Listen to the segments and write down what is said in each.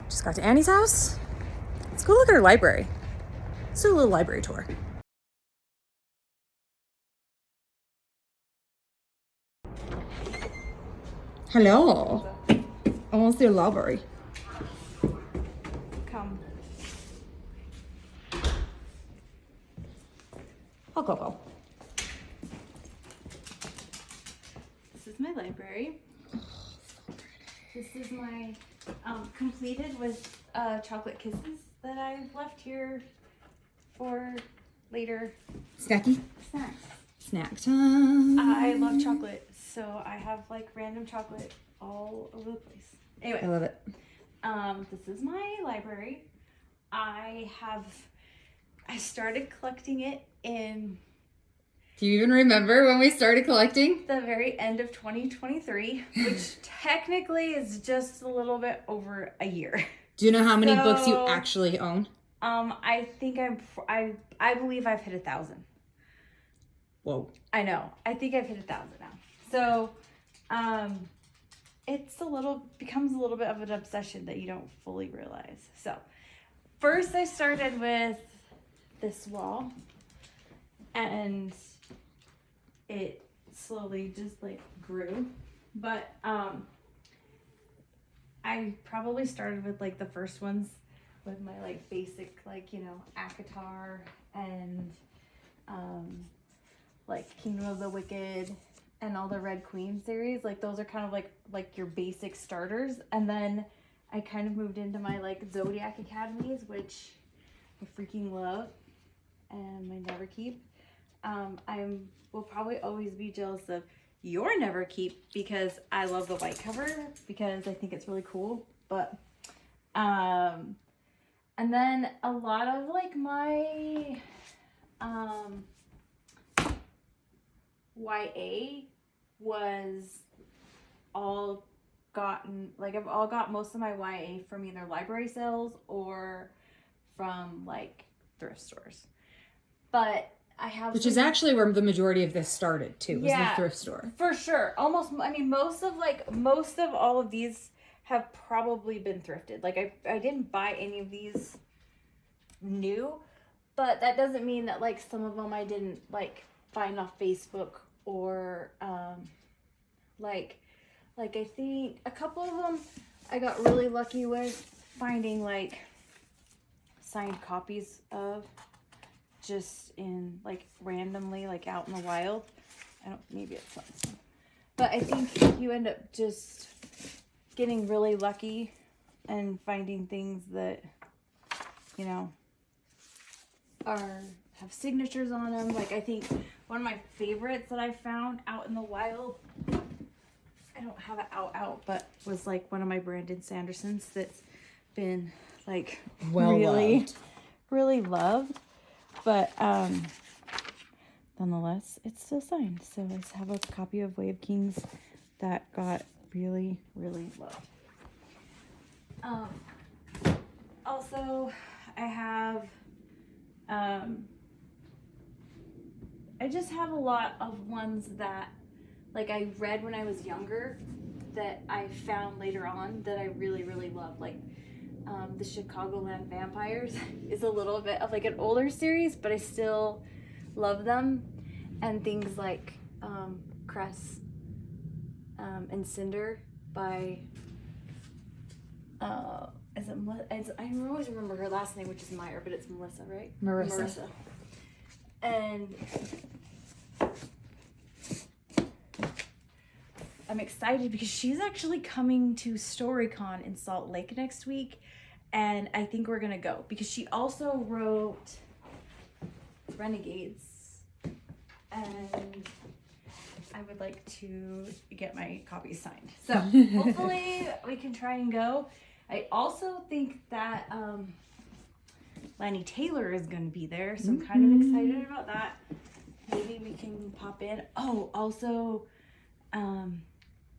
Just got to Annie's house. Let's go look at her library. Let's do a little library tour. Hello. Almost the library. Come. I'll go. This is my library. This is my completed with chocolate kisses that I've left here for later Snacky? snacks. Snack time. I love chocolate, so I have like random chocolate all over the place. Anyway, I love it. this is my library. I started collecting it in Do you even remember when we started collecting? the very end of 2023, which technically is just a little bit over a year. Do you know how many books you actually own? I think I believe I've hit 1,000. Whoa. I know. I think I've hit 1,000 now. So, becomes a little bit of an obsession that you don't fully realize. So, first I started with this wall, and it slowly just like grew. But I probably started with like the first ones with my like basic like, you know, ACOTAR and like Kingdom of the Wicked and all the Red Queen series. Like those are kind of like your basic starters. And then I kind of moved into my like Zodiac Academies, which I freaking love and I never keep. I will probably always be jealous of your never keep because I love the white cover because I think it's really cool. But and then a lot of like my YA was all gotten, like I've all got most of my YA from either library sales or from like thrift stores. But I have, Which is actually where the majority of this started too, was the thrift store. For sure. Almost, I mean, most of all of these have probably been thrifted. Like I didn't buy any of these new, but that doesn't mean that like some of them I didn't like find off Facebook or like I think a couple of them I got really lucky with finding like signed copies of, just in like randomly like out in the wild. Maybe it's something, but I think you end up just getting really lucky and finding things that, you know, have signatures on them. Like I think one of my favorites that I found out in the wild, I don't have it out, but was like one of my Brandon Sandersons that's been like really loved. But nonetheless, it's still signed. So I have a copy of Way of Kings that got really loved. Also, I have I just have a lot of ones that like I read when I was younger that I found later on that I really love. Like the Chicagoland Vampires is a little bit of like an older series, but I still love them. And things like Cress and Cinder by I always remember her last name, which is Meyer, but it's Melissa, right? Marissa. And I'm excited because she's actually coming to StoryCon in Salt Lake next week, and I think we're gonna go because she also wrote Renegades, and I would like to get my copies signed. So hopefully we can try and go. I also think that Lani Taylor is going to be there, so I'm kind of excited about that. Maybe we can pop in. Oh, also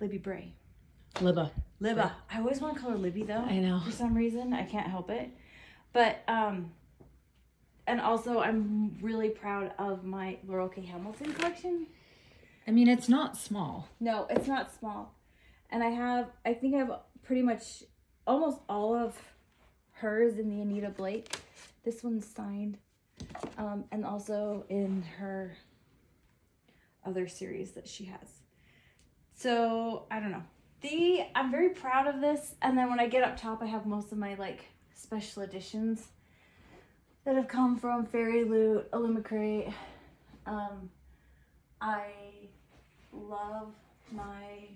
Libby Bray. Libba. I always want to call her Libby though. I know. For some reason, I can't help it. But and also I'm really proud of my Laurel K. Hamilton collection. I mean, it's not small. No, it's not small. And I think I have pretty much almost all of hers in the Anita Blake. This one's signed. And also in her other series that she has. So, I don't know. I'm very proud of this. And then when I get up top, I have most of my like special editions that have come from Fairy Loot, Illumicrate. I love my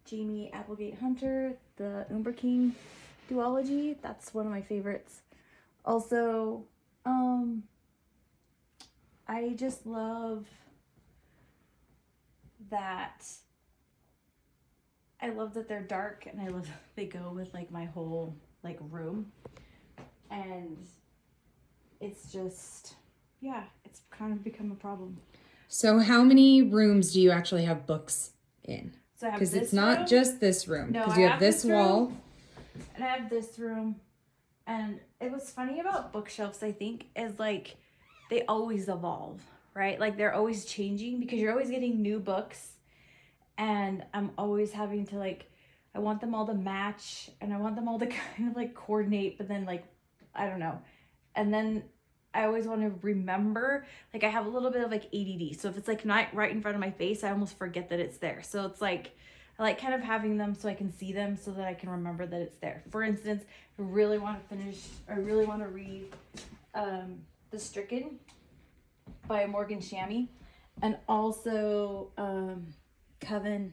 Jamie Applegate Hunter, the Umber King duology. That's one of my favorites. Also, I just love that. I love that they're dark, and I love that they go with like my whole like room. And it's just, yeah, it's kind of become a problem. So how many rooms do you actually have books in? So I have because this it's not room. just this room. No, Because I you have have this this room. wall. And I have this room. And it was funny about bookshelves, I think, is like they always evolve, right? Like they're always changing because you're always getting new books. And I'm always having to like, I want them all to match and I want them all to kind of like coordinate, but then like, I don't know. And then I always want to remember, like I have a little bit of like ADD. So if it's like not right in front of my face, I almost forget that it's there. So it's like, I like kind of having them so I can see them so that I can remember that it's there. For instance, I really want to read The Stricken by Morgan Shammy, and also The Coven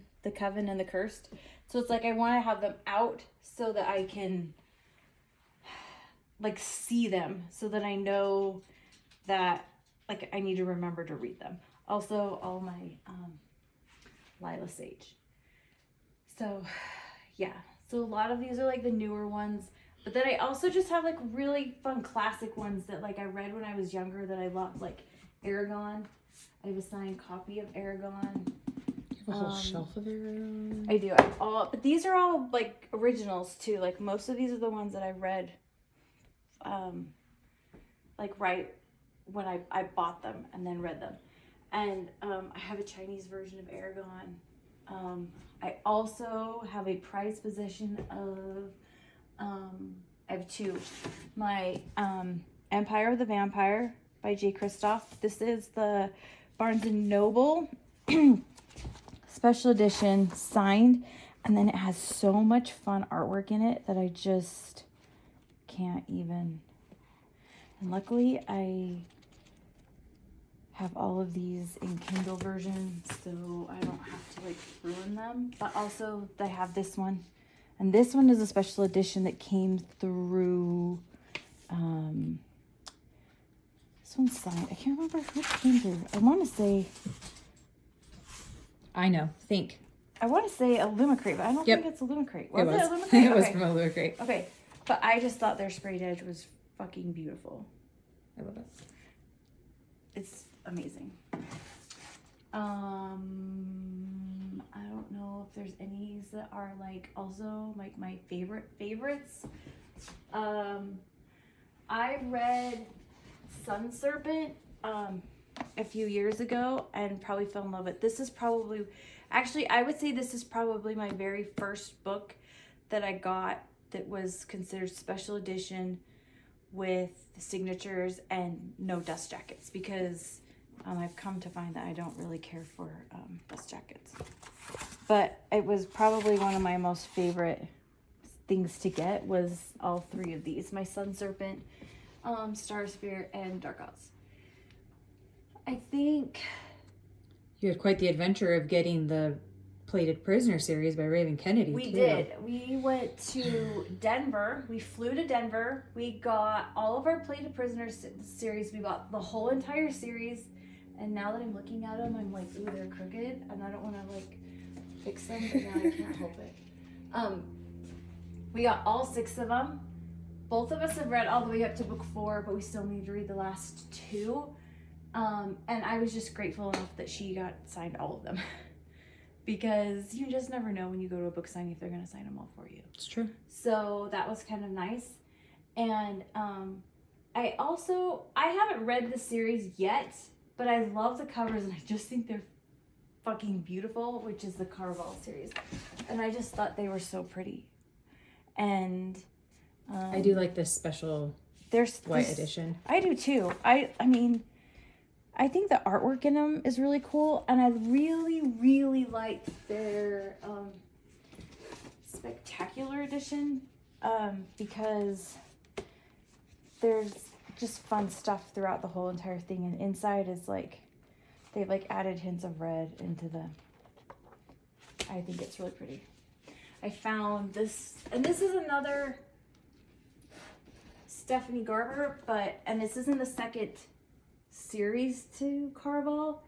and the Cursed. So it's like I want to have them out so that I can like see them so that I know that like I need to remember to read them. Also all my Lila Sage. So yeah, so a lot of these are like the newer ones, but then I also just have like really fun classic ones that like I read when I was younger that I loved, like Aragon. I have a signed copy of Aragon. You have a whole shelf of Aragon. I do. But these are all like originals too. Like most of these are the ones that I read like right when I bought them and then read them. And I have a Chinese version of Aragon. I also have a prized possession of I have two. My Empire of the Vampire by J. Kristoff. This is the Barnes & Noble special edition, signed, and then it has so much fun artwork in it that I just can't even. And luckily I have all of these in Kindle version, so I don't have to like ruin them. But also they have this one, and this one is a special edition that came through this one's signed. I can't remember who it came through. I want to say Illumicrate, but I don't think it's Illumicrate. Was it Illumicrate? It was from Illumicrate. Okay, but I just thought their sprayed edge was fucking beautiful. I love it. It's amazing. I don't know if there's any that are like also like my favorites. I read Sun Serpent a few years ago and probably fell in love with it. This is probably, actually I would say this is probably my very first book that I got that was considered special edition with the signatures and no dust jackets, because I've come to find that I don't really care for dust jackets. But it was probably one of my most favorite things to get was all three of these. My Sun Serpent, Star Spirit, and Dark Oz. I think you had quite the adventure of getting the Plated Prisoner series by Raven Kennedy. We did. We went to Denver. We flew to Denver. We got all of our Plated Prisoner series. We bought the whole entire series. And now that I'm looking at them, I'm like, ooh, they're crooked. And I don't want to like fix them, but now I can't help it. We got all 6 of them. Both of us have read all the way up to book 4, but we still need to read the last 2. And I was just grateful enough that she got signed all of them. Because you just never know when you go to a book signing if they're going to sign them all for you. It's true. So that was kind of nice. And I haven't read the series yet, but I love the covers and I just think they're fucking beautiful, which is the Caraval series. And I just thought they were so pretty. And I do like this special There's white edition. I do too. I mean, I think the artwork in them is really cool, and I really, really like their spectacular edition because there's just fun stuff throughout the whole entire thing, and inside is like they've like added hints of red into the. I think it's really pretty. I found this, and this is another Stephanie Garber, and this isn't the second series to Caraval.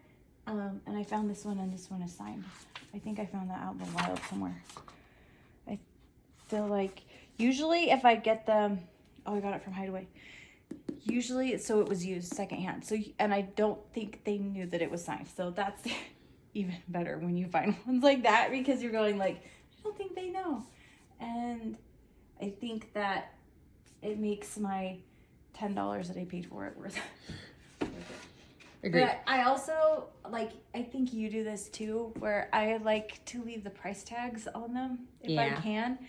And I found this one, and this one is signed. I think I found that out in the wild somewhere. I feel like usually if I get them, I got it from Hideaway. Usually, so it was used secondhand. So, and I don't think they knew that it was signed. So that's even better when you find ones like that, because you're going like, I don't think they know. And I think that it makes my $10 that I paid for it worth it. Agreed. But I also, like, I think you do this too, where I like to leave the price tags on them if I can.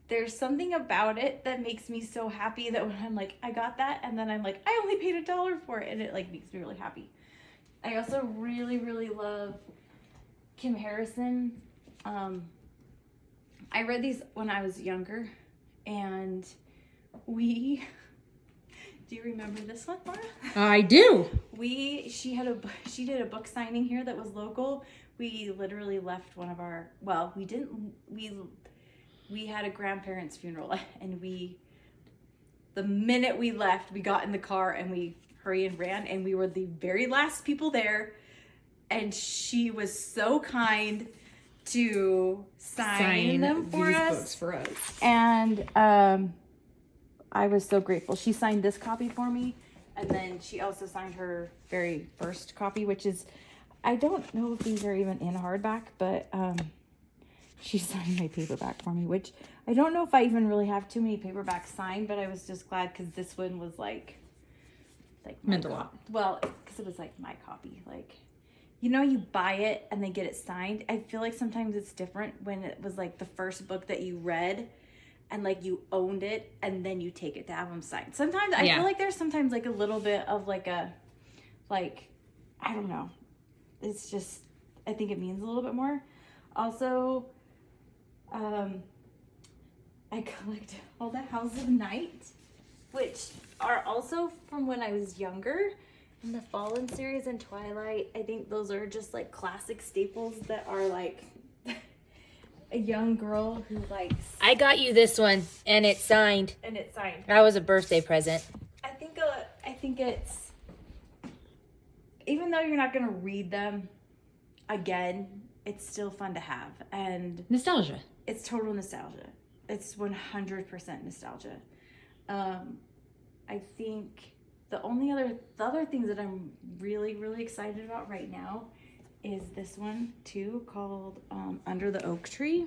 There's something about it that makes me so happy that when I'm like, I got that, and then I'm like, I only paid $1 for it, and it like makes me really happy. I also really, really love Kim Harrison. I read these when I was younger, and do you remember this one, Laura? I do. She did a book signing here that was local. We literally left one of our, we had a grandparent's funeral, and the minute we left, we got in the car and we hurried and ran, and we were the very last people there. And she was so kind to sign them for these us. books for us. And I was so grateful. She signed this copy for me, and then she also signed her very first copy, which is, I don't know if these are even in hardback, but she signed my paperback for me, which I don't know if I even really have too many paperbacks signed, but I was just glad because this one was like meant a lot. Well, because it was like my copy. Like, you know, you buy it and they get it signed. I feel like sometimes it's different when it was like the first book that you read and like you owned it and then you take it to have them signed. Sometimes I feel like there's sometimes like a little bit of like a, like, I don't know. It's just, I think it means a little bit more. Also, I collect all the House of Night, which are also from when I was younger. And the Fallen series and Twilight, I think those are just like classic staples that are like a young girl who likes. I got you this one, and it's signed. That was a birthday present. I think it's, even though you're not gonna read them again, it's still fun to have, and Nostalgia. it's total nostalgia. It's 100% nostalgia. I think the other things that I'm really, really excited about right now is this one too, called Under the Oak Tree.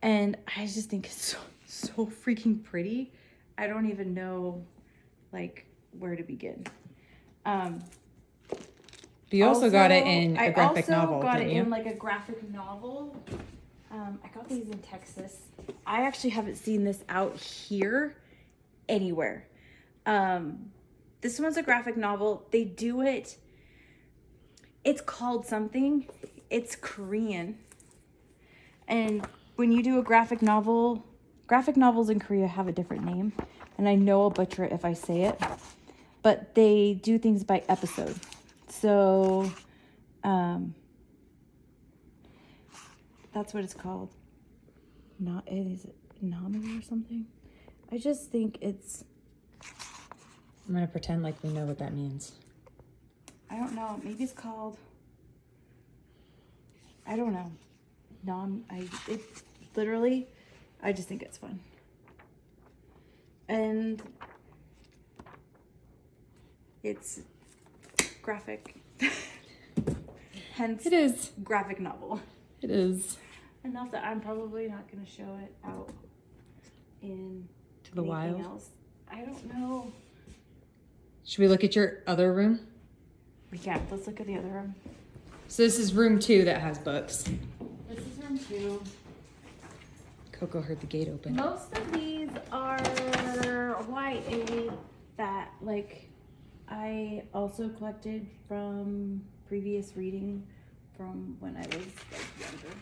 And I just think it's so freaking pretty. I don't even know like where to begin. You also got it in a graphic novel, I also got didn't it you? in like a graphic novel. I got these in Texas. I actually haven't seen this out here anywhere. This one's a graphic novel. They do it. It's called something. It's Korean. And when you do a graphic novels in Korea have a different name. And I know I'll butcher it if I say it. But they do things by episode. So, that's what it's called. Is it Nami or something? I just think it's, I'm going to pretend like we know what that means. I don't know. Maybe it's called, I don't know. I just think it's fun. And it's graphic. Hence, It is. graphic novel. It is. Enough that I'm probably not going to show it out in To the anything wild. else. I don't know. Should we look at your other room? We can. Let's look at the other room. So this is room 2 that has books. This is room 2. Coco heard the gate open. Most of these are YA that like I also collected from previous reading from when I was like younger.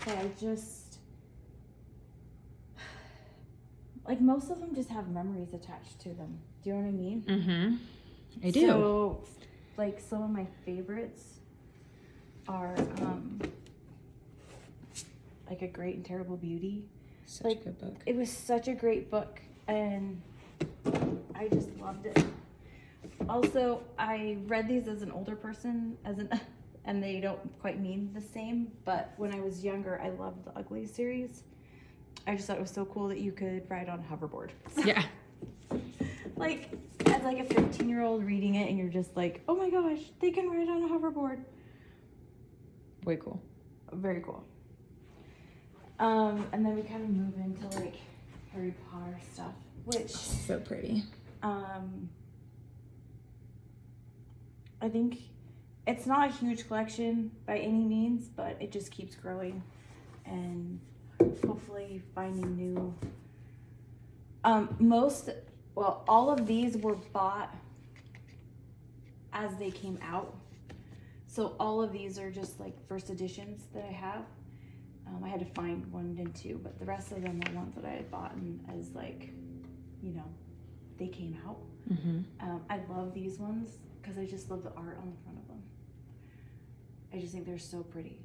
So I just like most of them just have memories attached to them. Do you know what I mean? Mm-hmm. I do. So like some of my favorites are like A Great and Terrible Beauty. Such like, a good book. It was such a great book and I just loved it. Also, I read these as an older person, and they don't quite mean the same, but when I was younger, I loved the Ugly series. I just thought it was so cool that you could ride on a hoverboard. Yeah. Like, as like a 15-year-old reading it, and you're just like, oh my gosh, they can ride on a hoverboard. Way cool. Very cool. And then we kind of move into like Harry Potter stuff, which So pretty. I think it's not a huge collection by any means, but it just keeps growing and hopefully finding new. All of these were bought as they came out. So all of these are just like first editions that I have. I had to find 1 and 2, but the rest of them are ones that I had bought as like, you know, they came out. Mm-hmm. I love these ones because I just love the art on the front of them. I just think they're so pretty.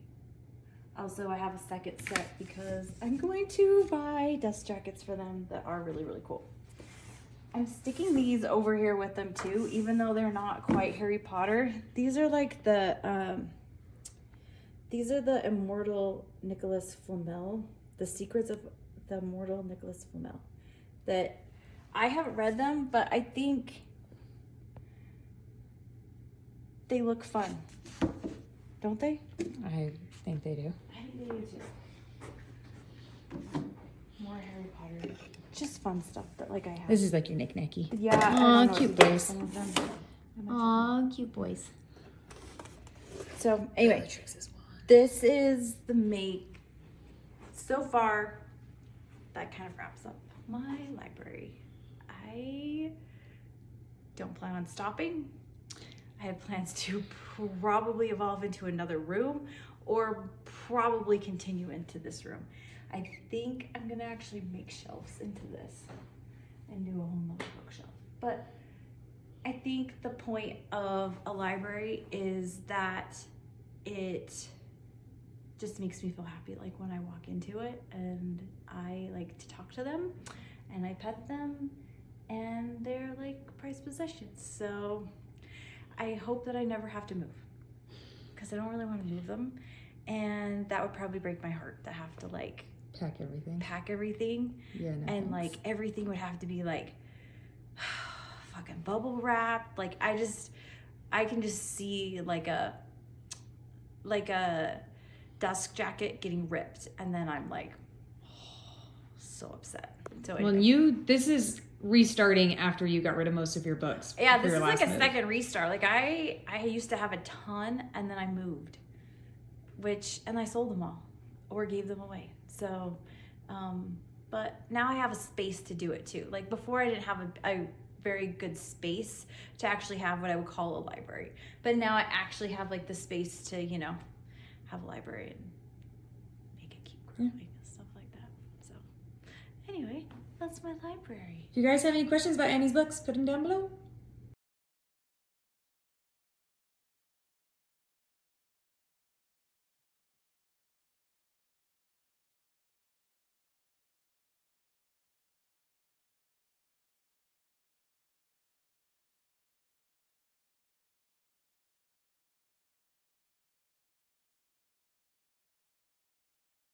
Also, I have a second set because I'm going to buy dust jackets for them that are really, really cool. I'm sticking these over here with them too, even though they're not quite Harry Potter. These are like the Immortal Nicholas Flamel, The Secrets of the Immortal Nicholas Flamel. That I haven't read them, but I think they look fun. Don't they? I think they do. I think they do too. More Harry Potter. Just fun stuff that like I have. This is like your knick-knacky. Yeah. I Aw, don't know cute what to do with boys. some of them. Aw, cute boys. So anyway, Bellatrix's wand. this is the make. So far, that kind of wraps up my library. I don't plan on stopping. I have plans to probably evolve into another room or probably continue into this room. I think I'm gonna actually make shelves into this and do a whole nother bookshelf. But I think the point of a library is that it just makes me feel happy like when I walk into it, and I like to talk to them and I pet them and they're like prized possessions. So I hope that I never have to move because I don't really want to move them, and that would probably break my heart to have to like Pack everything. pack everything. Yeah, no And thanks. like everything would have to be like fucking bubble wrapped. Like I can just see like a dust jacket getting ripped, and then I'm like so upset. So Well, anyway. this is restarting after you got rid of most of your books. Yeah, for this your is like last a move. second restart. Like I used to have a ton, and then I moved, and I sold them all or gave them away. So, but now I have a space to do it too. Like before, I didn't have a very good space to actually have what I would call a library. But now I actually have like the space to, you know, have a library and make it keep growing and stuff like that. So, anyway, that's my library. If you guys have any questions about Annie's books, put them down below.